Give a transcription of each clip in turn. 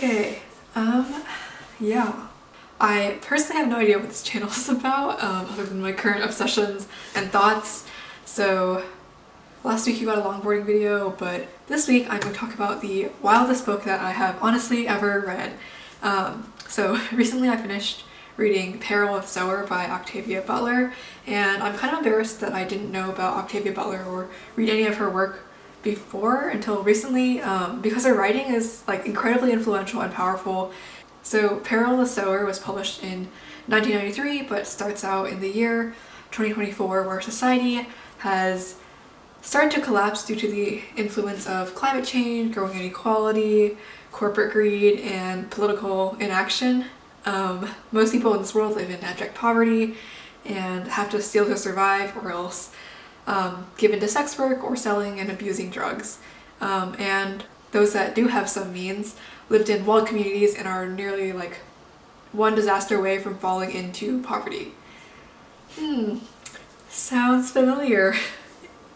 Okay, yeah. I personally have no idea what this channel is about, other than my current obsessions and thoughts. So last week you got a longboarding video, but this week I'm going to talk about the wildest book that I have honestly ever read. So recently I finished reading Peril of Sower by Octavia Butler, and I'm kind of embarrassed that I didn't know about Octavia Butler or read any of her work before until recently, because her writing is like incredibly influential and powerful. So Peril of Sower was published in 1993, but starts out in the year 2024, where society has started to collapse due to the influence of climate change, growing inequality, corporate greed, and political inaction. Most people in this world live in abject poverty and have to steal to survive, or else given to sex work or selling and abusing drugs. And those that do have some means lived in walled communities and are nearly like one disaster away from falling into poverty. Sounds familiar.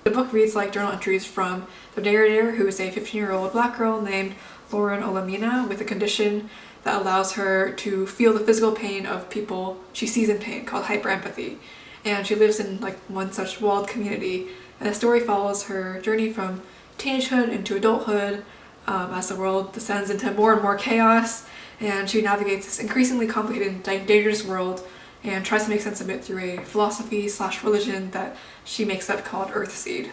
The book reads like journal entries from the narrator, who is a 15-year-old black girl named Lauren Olamina with a condition that allows her to feel the physical pain of people she sees in pain, called hyperempathy. And she lives in like one such walled community, and the story follows her journey from teenagehood into adulthood, as the world descends into more and more chaos, and she navigates this increasingly complicated and dangerous world and tries to make sense of it through a philosophy/religion that she makes up called Earthseed.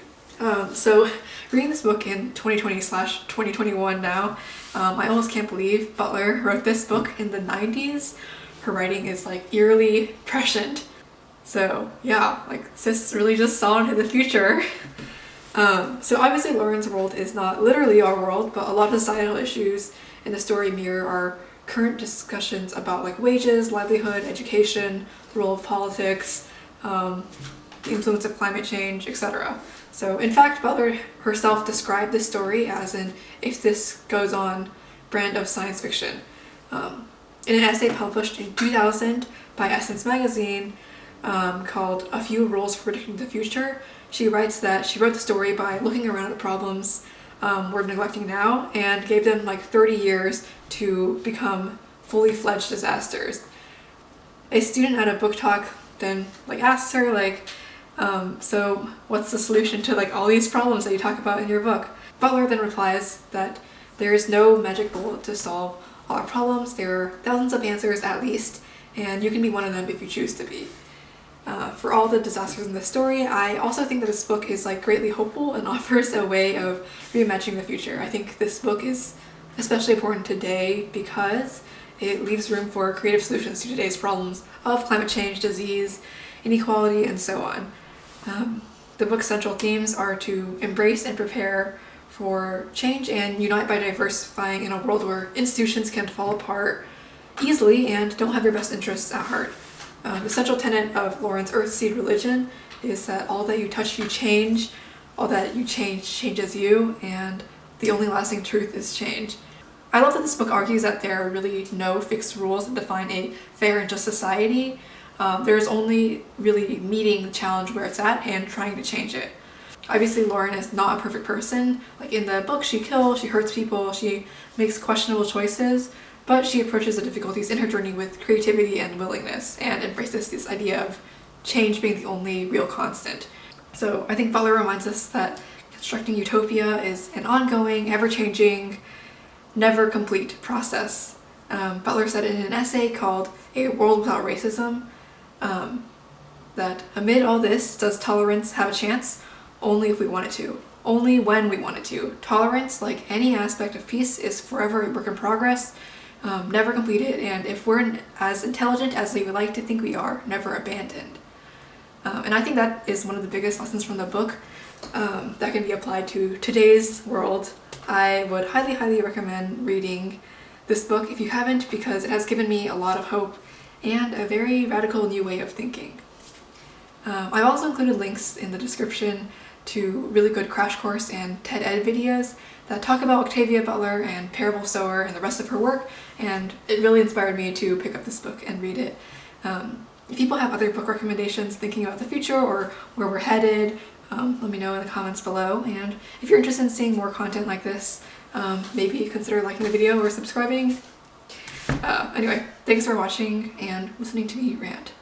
So reading this book in 2020/2021 now, I almost can't believe Butler wrote this book in the 90s. Her writing is like eerily prescient. So yeah, like sis really just saw into the future. So obviously Lauren's world is not literally our world, but a lot of societal issues in the story mirror our current discussions about like wages, livelihood, education, the role of politics, the influence of climate change, etc. So in fact, Butler herself described this story as an "if this goes on" brand of science fiction. In an essay published in 2000 by Essence magazine, called "A Few Rules for Predicting the Future," she writes that she wrote the story by looking around at the problems we're neglecting now and gave them like 30 years to become fully fledged disasters. A student at a book talk then like asks her like, so what's the solution to like all these problems that you talk about in your book? Butler then replies that there is no magic bullet to solve all our problems. There are thousands of answers at least, and you can be one of them if you choose to be. For all the disasters in this story, I also think that this book is like greatly hopeful and offers a way of reimagining the future. I think this book is especially important today because it leaves room for creative solutions to today's problems of climate change, disease, inequality, and so on. The book's central themes are to embrace and prepare for change and unite by diversifying in a world where institutions can fall apart easily and don't have your best interests at heart. The central tenet of Lauren's Earthseed religion is that all that you touch you change, all that you change changes you, and the only lasting truth is change. I love that this book argues that there are really no fixed rules that define a fair and just society. There's only really meeting the challenge where it's at and trying to change it. Obviously Lauren is not a perfect person. Like in the book, she kills, she hurts people, she makes questionable choices, but she approaches the difficulties in her journey with creativity and willingness and embraces this idea of change being the only real constant. So I think Butler reminds us that constructing utopia is an ongoing, ever-changing, never complete process. Butler said in an essay called "A World Without Racism" that amid all this, does tolerance have a chance? Only if we want it to. Only when we want it to. Tolerance, like any aspect of peace, is forever a work in progress, never completed, and if we're as intelligent as we would like to think we are, never abandoned. And I think that is one of the biggest lessons from the book that can be applied to today's world. I would highly, highly recommend reading this book if you haven't, because it has given me a lot of hope and a very radical new way of thinking. I've also included links in the description to really good crash course and TED Ed videos that talk about Octavia Butler and Peril Sower and the rest of her work, and it really inspired me to pick up this book and read it. If people have other book recommendations thinking about the future or where we're headed, let me know in the comments below, and if you're interested in seeing more content like this, maybe consider liking the video or subscribing. Anyway, thanks for watching and listening to me rant.